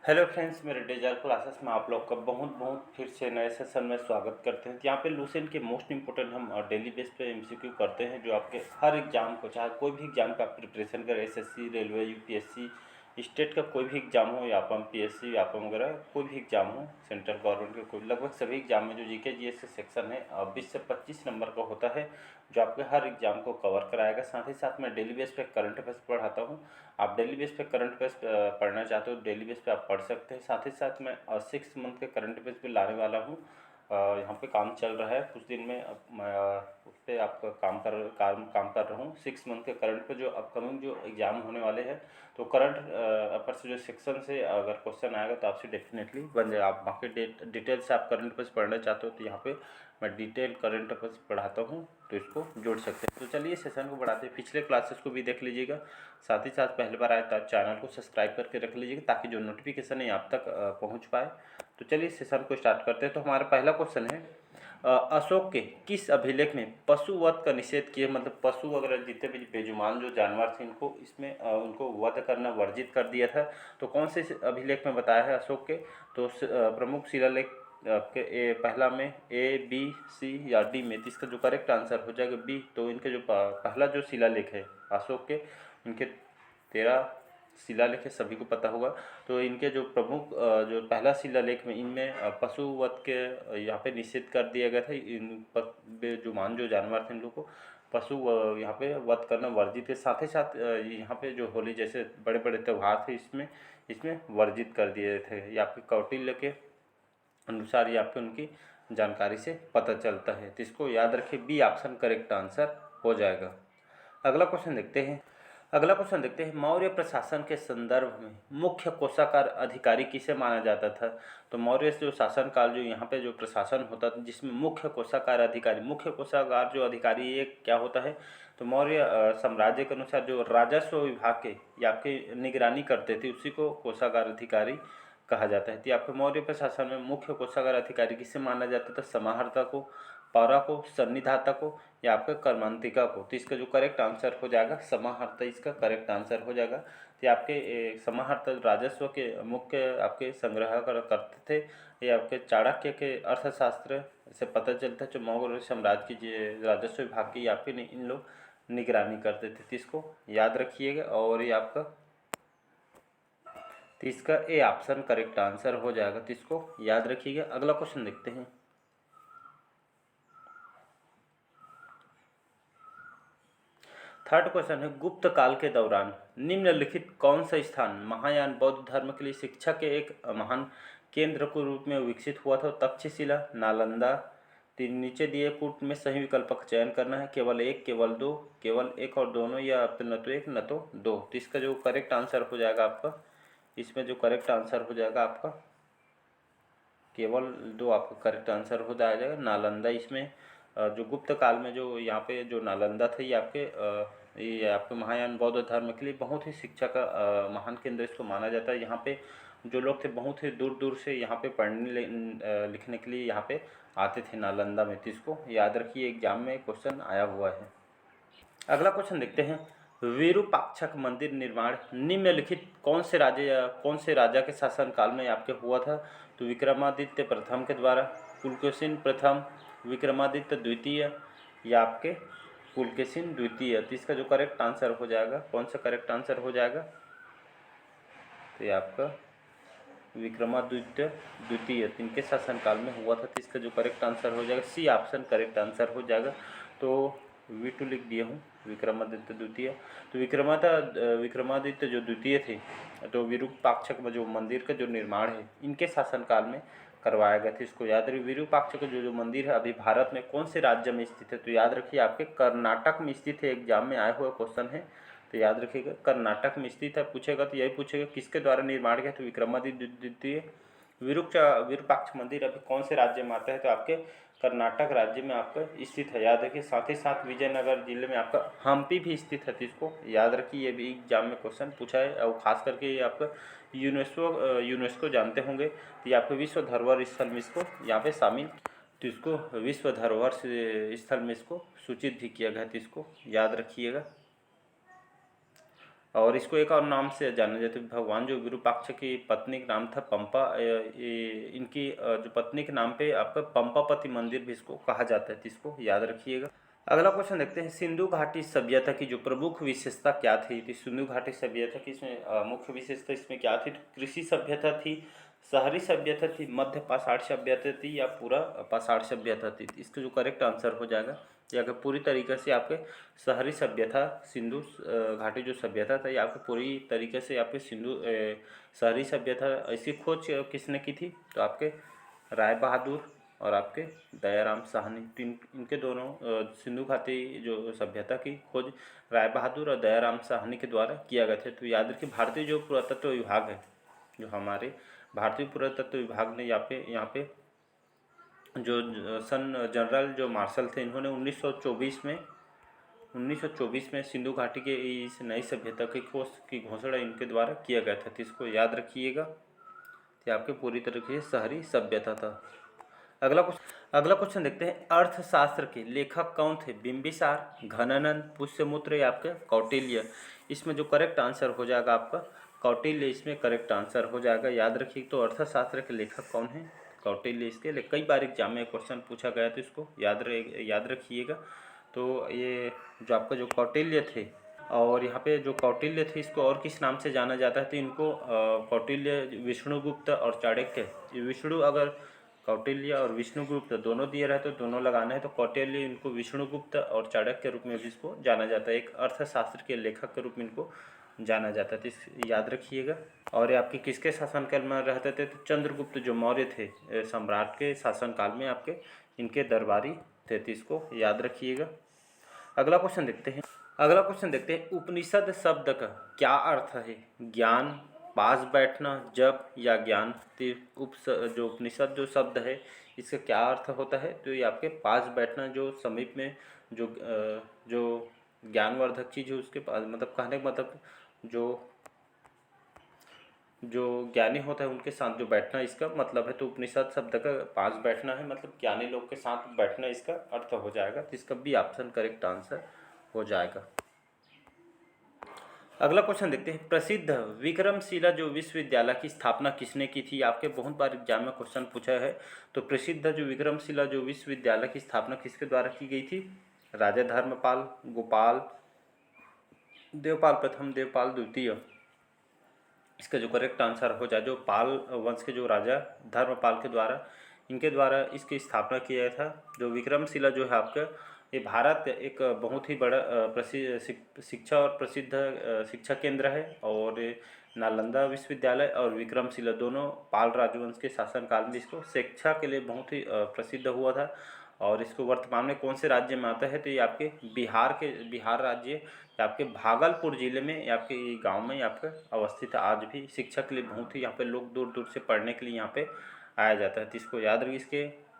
Hello friends, मेरे डेजर classes में आप लोग का बहुत बहुत फिर से नए सेशन में स्वागत करते हैं। तो यहाँ पे लूसेंट के मोस्ट इंपॉर्टेंट हम डेली बेस पे एमसीक्यू करते हैं, जो आपके हर एग्जाम को, चाहे कोई भी एग्जाम का आप प्रिपरेशन करें, एसएससी, रेलवे, यूपीएससी, स्टेट का कोई भी एग्जाम हो, या पम पीएससी, या पम वगैरह कोई भी एग्जाम हो, सेंट्रल गवर्नमेंट के कोई, लगभग सभी एग्जाम में जो जीके जीएस का सेक्शन है 20 से 25 नंबर का होता है, जो आपके हर एग्जाम को कवर कराएगा। साथ ही साथ मैं डेली बेस पे करंट अफेयर्स पढ़ाता हूँ। आप डेली बेस पे करंट अफेयर्स पढ़ना चाहते हो, डेली बेस पे आप पढ़ सकते हैं। साथ ही साथ मैं 6 मंथ के करंट अफेयर्स पे लाने वाला हूँ। यहाँ पे काम चल रहा है, कुछ दिन में अब मैं उस पर आपका काम कर रहा हूँ। 6 मंथ के करंट पे जो अपकमिंग जो एग्ज़ाम होने वाले हैं, तो करंट अफेयर से जो सेक्शन से अगर क्वेश्चन आएगा तो आपसे डेफिनेटली बन जाएगा। आप बाकी डिटेल से आप करंट अफेयर्स पढ़ना चाहते हो तो यहाँ पे मैं डिटेल करंट अफेयर्स पढ़ाता हूँ, तो इसको जोड़ सकते हैं। तो चलिए सेशन को बढ़ाते हैं, पिछले क्लासेस को भी देख लीजिएगा। साथ ही साथ पहली बार आए तो चैनल को सब्सक्राइब करके रख लीजिएगा, ताकि जो नोटिफिकेशन है आप तक पहुंच पाए। तो चलिए सेशन को स्टार्ट करते हैं। तो हमारा पहला क्वेश्चन है, अशोक के किस अभिलेख में पशु वध का निषेध किया, मतलब पशु वगैरह जितने भी बेजुबान जो जानवर थे, इनको इसमें उनको वध करना वर्जित कर दिया था। तो कौन से अभिलेख में बताया है अशोक के? तो प्रमुख शिलालेख आपके पहला में ए, बी, सी या डी में, तो इसका जो करेक्ट आंसर हो जाएगा बी। तो इनके जो पहला जो शिलालेख है अशोक के, इनके 13 शिलालेख है, सभी को पता होगा। तो इनके जो प्रमुख जो पहला शिलालेख में, इनमें पशु वध के यहाँ पे निषेध कर दिया गया था। इन बेजुबान जो जानवर थे, इन लोग को पशु यहाँ पे वध करना वर्जित है। साथ ही साथ यहाँ पे जो होली जैसे बड़े बड़े त्यौहार थे, इसमें इसमें वर्जित कर दिए थे। ये आपके कौटिल्य के अनुसार ये आपको उनकी जानकारी से पता चलता है। तो इसको याद रखिए, बी ऑप्शन करेक्ट आंसर हो जाएगा। अगला क्वेश्चन देखते हैं। मौर्य प्रशासन के संदर्भ में मुख्य कोषागार अधिकारी किसे माना जाता था? तो मौर्य जो शासन काल, जो यहाँ पे जो प्रशासन होता था, जिसमें मुख्य कोषागार अधिकारी, मुख्य कोषागार जो अधिकारी, ये क्या होता है? तो मौर्य साम्राज्य के अनुसार जो राजस्व विभाग के या आपकी निगरानी करते थे, उसी को कोषागार अधिकारी कहा जाता है। तो आपके मौर्य प्रशासन में मुख्य कोषागार अधिकारी किसे माना जाता था? समाहर्ता को, पौरा को, सन्निधाता को, या आपके कर्मांतिका को? तो इसका जो करेक्ट आंसर हो जाएगा समाहर्ता, इसका करेक्ट आंसर हो जाएगा। तो आपके समाहर्ता राजस्व के मुख्य आपके संग्रह करते थे। ये आपके चाणक्य के अर्थशास्त्र से पता चलता है, जो मौर्य साम्राज्य की राजस्व विभाग की आपके इन लोग निगरानी करते थे। तो इसको याद रखिएगा, और ये आपका, तो इसका ए ऑप्शन करेक्ट आंसर हो जाएगा। तो इसको याद रखिएगा। अगला क्वेश्चन देखते हैं। थर्ड क्वेश्चन है, गुप्त काल के दौरान निम्नलिखित कौन सा स्थान महायान बौद्ध धर्म के लिए शिक्षा के एक महान केंद्र के रूप में विकसित हुआ था? तक्षशिला, नालंदा। तीन नीचे दिए कूट में सही विकल्प का चयन करना है, केवल एक, केवल दो, केवल एक और दोनों, या न तो एक न तो दो। तो इसका जो करेक्ट आंसर हो जाएगा आपका, इसमें जो करेक्ट आंसर हो जाएगा आपका केवल दो, आपका करेक्ट आंसर हो जाएगा नालंदा। इसमें जो गुप्त काल में जो यहाँ पे जो नालंदा था, ये आपके महायान बौद्ध धर्म के लिए बहुत ही शिक्षा का महान केंद्र इसको माना जाता है। यहाँ पे जो लोग थे, बहुत ही दूर दूर से यहाँ पे पढ़ने लिखने के लिए यहाँ पे आते थे नालंदा में। तो इसको याद रखिए, एग्जाम में क्वेश्चन आया हुआ है। अगला क्वेश्चन देखते हैं, विरूपाक्षक मंदिर निर्माण निम्नलिखित कौन से राजा के शासन काल में आपके हुआ था? तो विक्रमादित्य प्रथम के द्वारा, पुलकेशिन प्रथम, विक्रमादित्य द्वितीय, या आपके पुलकेशिन द्वितीय। तो इसका जो करेक्ट आंसर हो जाएगा, कौन सा करेक्ट आंसर हो जाएगा? तो ये आपका विक्रमादित्य द्वितीय, इनके शासनकाल में हुआ था। तो इसका जो करेक्ट आंसर हो जाएगा सी ऑप्शन करेक्ट आंसर हो जाएगा। तो V2 लिख दिया हूँ, विक्रमादित्य द्वितीय। तो विक्रमादित्य जो द्वितीय थे, तो विरूपाक्षक में जो मंदिर का जो निर्माण है, इनके शासनकाल में करवाया गया था। इसको याद रखिए। विरूपाक्षक जो मंदिर है, अभी भारत में कौन से राज्य में स्थित है? तो याद रखिए, आपके कर्नाटक में स्थित है। एग्जाम में आया हुआ क्वेश्चन है, तो याद रखिएगा कर्नाटक में स्थित है। पूछेगा तो यही पूछेगा किसके द्वारा निर्माण किया? तो विक्रमादित्य द्वितीय। विरूपाक्ष मंदिर अभी कौन से राज्य में आता है? तो आपके कर्नाटक राज्य में आपका स्थित है, याद रखिए। साथ ही साथ विजयनगर जिले में आपका हम्पी भी स्थित है। तो इसको याद रखिए, ये भी एग्जाम में क्वेश्चन पूछा है, और खास करके ये आपका यूनेस्को जानते होंगे, तो ये आपके विश्व धरोहर स्थल में इसको यहाँ पे शामिल, तो इसको विश्व धरोहर स्थल में इसको सूचित भी किया गया। तो इसको याद रखिएगा। और इसको एक और नाम से जाना जाता है, भगवान जो विरूपाक्ष की पत्नी का नाम था पंपा, इनकी जो पत्नी के नाम पे आपका पंपापति मंदिर भी इसको कहा जाता है, तो इसको याद रखिएगा। अगला क्वेश्चन देखते हैं, सिंधु घाटी सभ्यता की जो प्रमुख विशेषता क्या थी। तो सिंधु घाटी सभ्यता की इसमें मुख्य विशेषता इसमें क्या थी, तो कृषि सभ्यता थी, शहरी सभ्यता थी, मध्य पाषाण सभ्यता थी, या पूरा पाषाण सभ्यता थी। इसका जो करेक्ट आंसर हो जाएगा, या कि पूरी तरीके से आपके शहरी सभ्यता, सिंधु घाटी जो सभ्यता था, ये आपके पूरी तरीके से आपके शहरी सभ्यता, इसकी खोज किसने की थी, तो आपके राय बहादुर और आपके दयाराम साहनी। तो इनके दोनों सिंधु घाटी जो सभ्यता की खोज राय बहादुर और दयाराम साहनी के द्वारा किया गया था। तो याद रखिए, भारतीय जो पुरातत्व विभाग है, जो हमारे भारतीय पुरातत्व विभाग ने यहाँ पे जो सन जनरल जो मार्शल थे, इन्होंने 1924 में सिंधु घाटी के इस नई सभ्यता की खोज की घोषणा इनके द्वारा किया गया था। तो इसको याद रखिएगा, ये आपके पूरी तरीके से शहरी सभ्यता था। अगला क्वेश्चन देखते हैं, अर्थशास्त्र के लेखक कौन थे। बिंबिसार, घनानंद, पुष्यमित्र या आपके कौटिल्य। इसमें जो करेक्ट आंसर हो जाएगा आपका कौटिल्य, इसमें करेक्ट आंसर हो जाएगा। याद रखिए, तो अर्थशास्त्र के लेखक कौन है, कौटिल्य। इसके लिए कई बार एग्जाम में क्वेश्चन पूछा गया, तो इसको याद रखिएगा। तो ये जो आपका जो कौटिल्य थे, और यहाँ पे जो कौटिल्य थे, इसको और किस नाम से जाना जाता है, तो इनको कौटिल्य, विष्णुगुप्त और चाणक्य। विष्णु, अगर कौटिल्य और विष्णुगुप्त दोनों दिए रहे तो दोनों लगाना है, तो कौटिल्य इनको विष्णुगुप्त और चाणक्य के रूप में भी इसको जाना जाता है। एक अर्थशास्त्र के लेखक के रूप में इनको जाना जाता है, तो याद रखिएगा। और ये आपके किसके शासनकाल में रहते थे, तो चंद्रगुप्त जो मौर्य थे सम्राट के शासनकाल में आपके इनके दरबारी थे, तो इसको याद रखिएगा। अगला क्वेश्चन देखते हैं, उपनिषद शब्द का क्या अर्थ है। ज्ञान, पास बैठना, जप या ज्ञान। जो उपनिषद जो शब्द है, इसका क्या अर्थ होता है, तो ये आपके पास बैठना, जो समीप में जो ज्ञानवर्धक चीज़ है उसके पास, मतलब कहने का मतलब जो ज्ञानी होता है उनके साथ जो बैठना, इसका मतलब है। तो उपनिषद शब्द का पास बैठना है, मतलब ज्ञानी लोग के साथ बैठना, इसका अर्थ हो जाएगा। तो इसका भी ऑप्शन करेक्ट आंसर हो जाएगा। अगला क्वेश्चन देखते हैं, प्रसिद्ध विक्रमशिला जो विश्वविद्यालय की स्थापना किसने की थी। आपके बहुत बार एग्जाम में क्वेश्चन पूछा है। तो प्रसिद्ध जो विक्रमशिला जो विश्वविद्यालय की स्थापना किसके द्वारा की गई थी। राजा धर्मपाल, गोपाल, देवपाल प्रथम, देवपाल द्वितीय। इसका जो करेक्ट आंसर हो जाए, जो पाल वंश के जो राजा धर्मपाल के द्वारा, इनके द्वारा इसकी स्थापना किया था। जो विक्रमशिला जो है आपका, ये भारत एक बहुत ही बड़ा प्रसिद्ध शिक्षा और प्रसिद्ध शिक्षा केंद्र है। और नालंदा विश्वविद्यालय और विक्रमशिला दोनों पाल राजवंश के शासनकाल में इसको शिक्षा के लिए बहुत ही प्रसिद्ध हुआ था। और इसको वर्तमान में कौन से राज्य में आता है, तो ये आपके बिहार राज्य, आपके भागलपुर जिले में, आपके गांव में आपका अवस्थित है। आज भी शिक्षा के लिए बहुत ही यहाँ पे लोग दूर दूर से पढ़ने के लिए यहाँ पे आया जाता है। तो इसको याद रखिए, इसके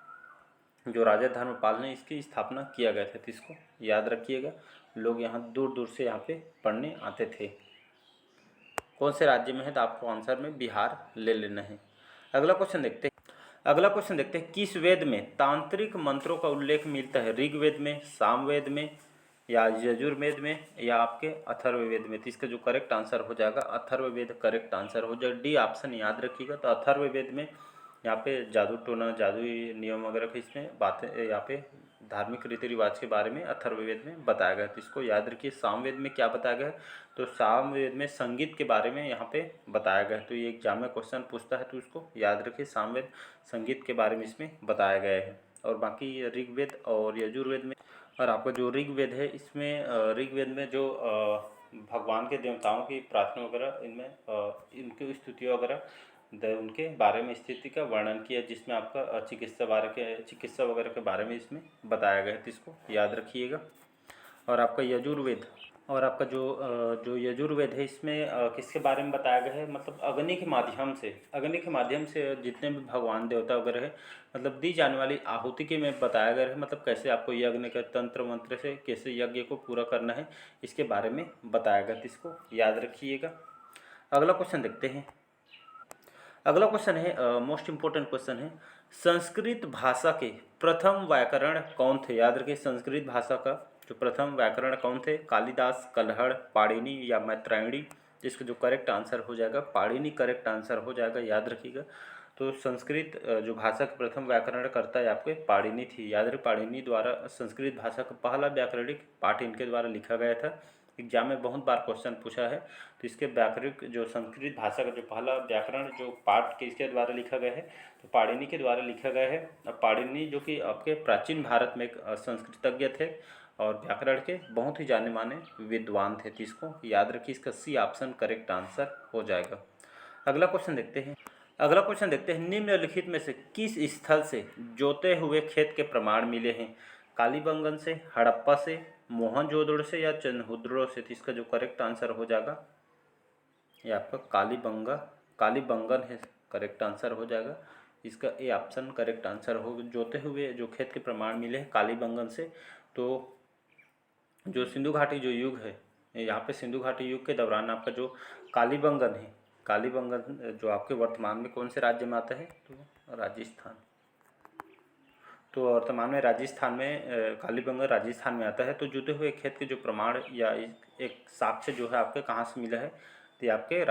जो राजा धर्मपाल ने इसकी स्थापना किया गया था, तो इसको याद रखिएगा। लोग यहाँ दूर दूर से यहाँ पे पढ़ने आते थे। कौन से राज्य में है, तो आपको आंसर में बिहार ले लेना है। अगला क्वेश्चन देखते हैं, किस वेद में तांत्रिक मंत्रों का उल्लेख मिलता है। ऋग्वेद में, सामवेद में, या यजुर्वेद में, या आपके अथर्ववेद में। तो इसका जो करेक्ट आंसर हो जाएगा अथर्ववेद करेक्ट आंसर हो जाएगा। डी ऑप्शन याद रखिएगा। तो अथर्ववेद में यहाँ पे जादू टोना, जादुई नियम वगैरह की इसमें बातें, यहाँ पे धार्मिक रीति रिवाज के बारे में अथर्ववेद में बताया गया है। तो इसको याद रखिए। सामवेद में क्या बताया गया है, तो सामवेद में संगीत के बारे में यहाँ पे बताया गया है। तो ये एग्जाम में क्वेश्चन पूछता है, तो इसको याद रखिए। सामवेद संगीत के बारे में इसमें बताया गया है। और बाकी ऋग्वेद और यजुर्वेद में, और आपका जो ऋग्वेद है, इसमें ऋग्वेद में जो भगवान के देवताओं की प्रार्थना वगैरह, इनमें इनकी स्तुतियाँ वगैरह, उनके बारे में स्थिति का वर्णन किया, जिसमें आपका चिकित्सा वगैरह के बारे में इसमें बताया गया है। तो इसको याद रखिएगा। और आपका यजुर्वेद, और आपका जो यजुर्वेद है, इसमें किसके बारे में बताया गया है, मतलब अग्नि के माध्यम से जितने भी भगवान देवता वगैरह है, मतलब दी जाने वाली आहुति के में बताया गया है। मतलब कैसे आपको यज्ञ के तंत्र मंत्र से कैसे यज्ञ को पूरा करना है, इसके बारे में बताया गया। तो इसको याद रखिएगा। अगला क्वेश्चन है मोस्ट इम्पोर्टेंट क्वेश्चन है, संस्कृत भाषा के प्रथम व्याकरण कौन थे। याद रखिए, संस्कृत भाषा का जो प्रथम व्याकरण कौन थे? कालिदास, कल्हड़, पाणिनि या मैत्रायणी? जिसका जो करेक्ट आंसर हो जाएगा पाणिनि करेक्ट आंसर हो जाएगा, याद रखिएगा। तो संस्कृत जो भाषा का प्रथम व्याकरण करता है आपके पाणिनि थी, याद रहे। पाणिनि द्वारा संस्कृत भाषा का पहला व्याकरणिक पाठ इनके द्वारा लिखा गया था। एग्जाम में बहुत बार क्वेश्चन पूछा है, तो इसके व्याकरणिक जो संस्कृत भाषा का जो पहला व्याकरण जो पाठ किसके द्वारा लिखा गया है? तो पाणिनि के द्वारा लिखा गया है। अब पाणिनि जो कि आपके प्राचीन भारत में एक संस्कृतज्ञ थे और व्याकरण के बहुत ही जाने माने विद्वान थे, तो इसको याद रखिए। इसका सी ऑप्शन करेक्ट आंसर हो जाएगा। अगला क्वेश्चन देखते हैं। अगला क्वेश्चन देखते हैं, निम्नलिखित में से किस स्थल से जोते हुए खेत के प्रमाण मिले हैं? कालीबंगन से, हड़प्पा से, मोहनजोदड़ो से या चंद्रहुदड़ो से? तो इसका जो करेक्ट आंसर हो जाएगा ये आपका कालीबंगन है, करेक्ट आंसर हो जाएगा। इसका ए ऑप्शन करेक्ट आंसर हो। जोते हुए जो खेत के प्रमाण मिले हैं कालीबंगन से, तो जो सिंधु घाटी जो युग है, यहाँ पे सिंधु घाटी युग के दौरान आपका जो कालीबंगन है, कालीबंगन जो आपके वर्तमान में कौन से राज्य में आता है? तो राजस्थान। तो वर्तमान में राजस्थान में कालीबंगन राजस्थान में आता है। तो जुते हुए खेत के जो प्रमाण या एक साक्ष्य जो है आपके कहाँ से मिला है? तो आपके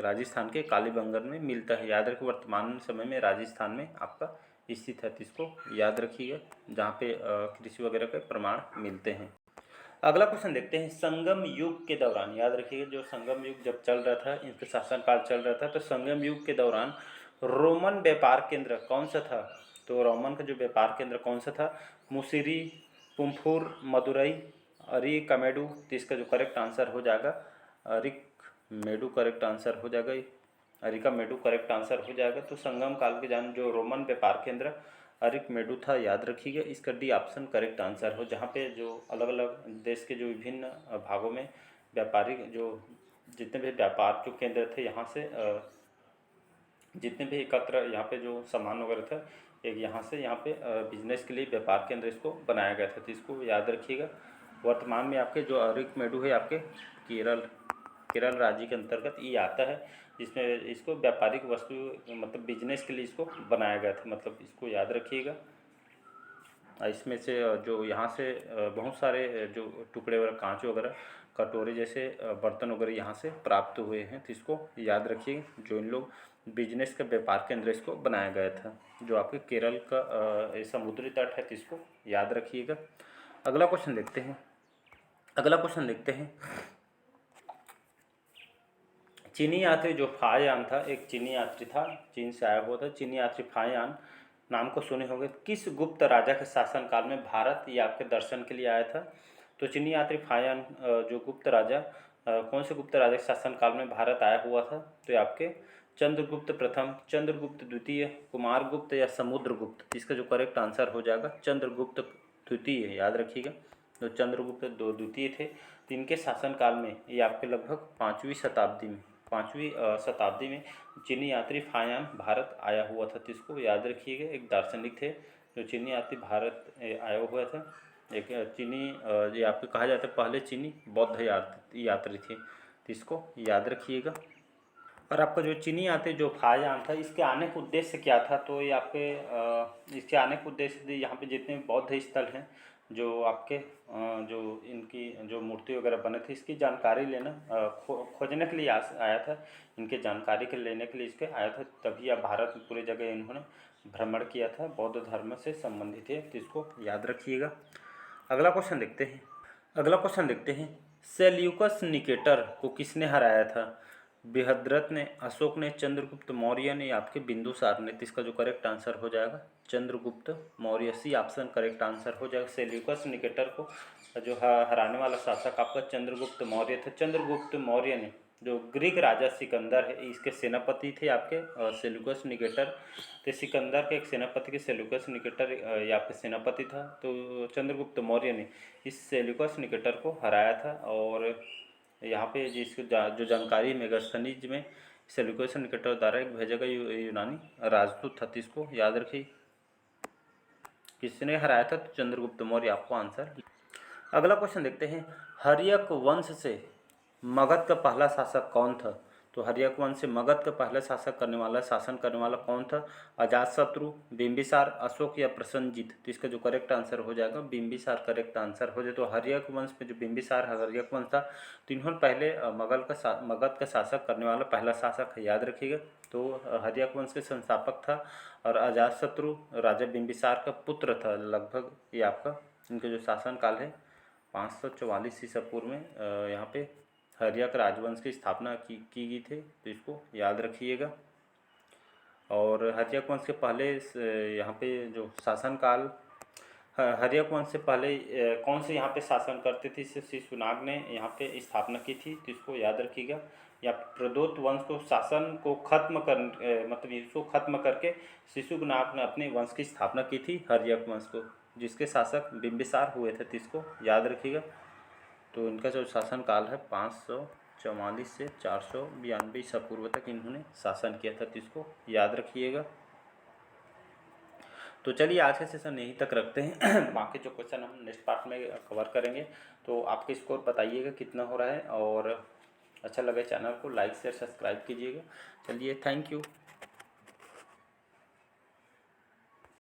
राजस्थान के कालीबंगन में मिलता है। याद रखिए वर्तमान समय में राजस्थान में आपका स्थित है, तो इसको याद रखिएगा, जहाँ पे कृषि वगैरह के प्रमाण मिलते हैं। अगला क्वेश्चन देखते हैं, संगम युग के दौरान, याद रखिएगा जो संगम युग जब चल रहा था, इनके शासनकाल चल रहा था, तो संगम युग के दौरान रोमन व्यापार केंद्र कौन सा था? तो रोमन का जो व्यापार केंद्र कौन सा था? मुसिरी, पुम्फूर, मदुरई, अरिकमेडु? तो इसका जो करेक्ट आंसर हो जाएगा अरिकमेडु करेक्ट आंसर हो जाएगा। अरिकमेडु करेक्ट आंसर हो जाएगा। तो संगम काल के जान जो रोमन व्यापार केंद्र अरिकमेडु था, याद रखिएगा। इसका डी ऑप्शन करेक्ट आंसर हो, जहाँ पे जो अलग अलग देश के जो विभिन्न भागों में व्यापारिक जो जितने भी व्यापार जो केंद्र थे, यहाँ से जितने भी एकत्र यहाँ पे जो सामान वगैरह था, एक यहाँ से यहाँ पे बिजनेस के लिए व्यापार केंद्र इसको बनाया गया था, तो इसको याद रखिएगा। वर्तमान में आपके जो अरिकमेडु है आपके केरल राज्य के अंतर्गत ये आता है, जिसमें इसको व्यापारिक वस्तु मतलब बिजनेस के लिए इसको बनाया गया था, मतलब इसको याद रखिएगा। इसमें से जो यहाँ से बहुत सारे जो टुकड़े वगैरह कांच वगैरह कटोरे जैसे बर्तन वगैरह यहाँ से प्राप्त हुए हैं, तो इसको याद रखिए। जो इन लोग बिजनेस का व्यापार केंद्र इसको बनाया गया था, जो आपके केरल का समुद्री तट है, तो इसको याद रखिएगा। अगला क्वेश्चन देखते हैं। अगला क्वेश्चन देखते हैं, चीनी यात्री जो फायान था, एक चीनी यात्री था, चीन से आया हुआ था, चीनी यात्री फायान नाम को सुने होंगे। किस गुप्त राजा के शासनकाल में भारत ये आपके दर्शन के लिए आया था? तो चीनी यात्री फायान जो गुप्त राजा कौन से गुप्त राजा के शासनकाल में भारत आया हुआ था? तो ये आपके चंद्रगुप्त प्रथम, चंद्रगुप्त द्वितीय, कुमारगुप्त या समुद्रगुप्त? इसका जो करेक्ट आंसर हो जाएगा चंद्रगुप्त द्वितीय, याद रखिएगा। जो चंद्रगुप्त द्वितीय थे, तो इनके शासनकाल में ये आपके लगभग 5वीं शताब्दी में चीनी यात्री फायान भारत आया हुआ था, तो इसको याद रखिएगा। एक दार्शनिक थे जो चीनी यात्री भारत आया हुआ था। एक चीनी ये आपको कहा जाता है पहले चीनी बौद्ध यात्री थे, तो इसको याद रखिएगा। और आपका जो चीनी यात्री जो फायान था, इसके आने का उद्देश्य क्या था? तो ये आपके इसके आने का उद्देश्य यहाँ पे जितने बौद्ध स्थल हैं, जो आपके जो इनकी जो मूर्ति वगैरह बने थे, इसकी जानकारी लेना खोजने के लिए आया था। इनके जानकारी के लेने के लिए इसके आया था, तभी आप भारत में पूरी जगह इन्होंने भ्रमण किया था, बौद्ध धर्म से संबंधित है, तो इसको याद रखिएगा। अगला क्वेश्चन देखते हैं। अगला क्वेश्चन देखते हैं, सेल्यूकस निकेटर को किसने हराया था? बृहद्रथ ने, अशोक ने, चंद्रगुप्त मौर्य ने या आपके बिंदुसार ने? तो इसका जो करेक्ट आंसर हो जाएगा Chandragupta Maurya, C option correct answer हो जाएगा। सेल्यूकस निकेटर को जो हराने वाला शासक आपका चंद्रगुप्त मौर्य था। चंद्रगुप्त मौर्य ने जो ग्रीक राजा सिकंदर है, इसके सेनापति थे आपके सेल्यूकस निकेटर। तो सिकंदर के एक सेनापति के सेल्यूकस निकेटर या आपके सेनापति था। तो चंद्रगुप्त मौर्य ने इस सेल्यूकस निकेटर को हराया था। और यहाँ पे जिसको जो जानकारी मेगास्थनीज में सेल्यूकस निकेटर द्वारा एक भेजा गया यूनानी राजदूत था, इसको याद रखिए। किसने हराया था? तो चंद्रगुप्त मौर्य आपको आंसर। अगला क्वेश्चन देखते हैं, हर्यक वंश से मगध का पहला शासक कौन था? तो हर्यक वंश से मगध का पहला शासन करने वाला कौन था? अजातशत्रु, बिंबिसार, अशोक या प्रसेनजीत? तो इसका जो करेक्ट आंसर हो जाएगा बिंबिसार करेक्ट आंसर हो जाए। तो हर्यक वंश में जो बिंबिसार हर्यक वंश था, तो इन्होंने पहले मगध का शासक करने वाला पहला शासक है, याद रखिएगा। तो हर्यक वंश के संस्थापक था और अजातशत्रु राजा बिंबिसार का पुत्र था। लगभग ये आपका इनका जो शासनकाल है 544 ईसा पूर्व में यहाँ पे हर्यक राजवंश की स्थापना की गई थी, तो इसको याद रखिएगा। और हर्यक वंश के पहले यहाँ पे जो शासनकाल हर्यक वंश से पहले कौन से यहाँ पे शासन करते थे? शिशुनाग ने यहाँ पे स्थापना की थी, तो इसको याद रखिएगा। या प्रदोत वंश को शासन को खत्म कर मतलब इसको खत्म करके शिशुनाग ने अपने वंश की स्थापना की थी, हर्यक वंश को, जिसके शासक बिंबिसार हुए थे, तो इसको याद रखिएगा। तो इनका जो शासनकाल है 544 से 492 ईसा पूर्व तक इन्होंने शासन किया था, तो इसको याद रखिएगा। तो चलिए आज का सेशन यहीं तक रखते हैं। बाकी जो क्वेश्चन हम नेक्स्ट पार्ट में कवर करेंगे। तो आपके स्कोर बताइएगा कितना हो रहा है, और अच्छा लगे चैनल को लाइक शेयर सब्सक्राइब कीजिएगा। चलिए थैंक यू।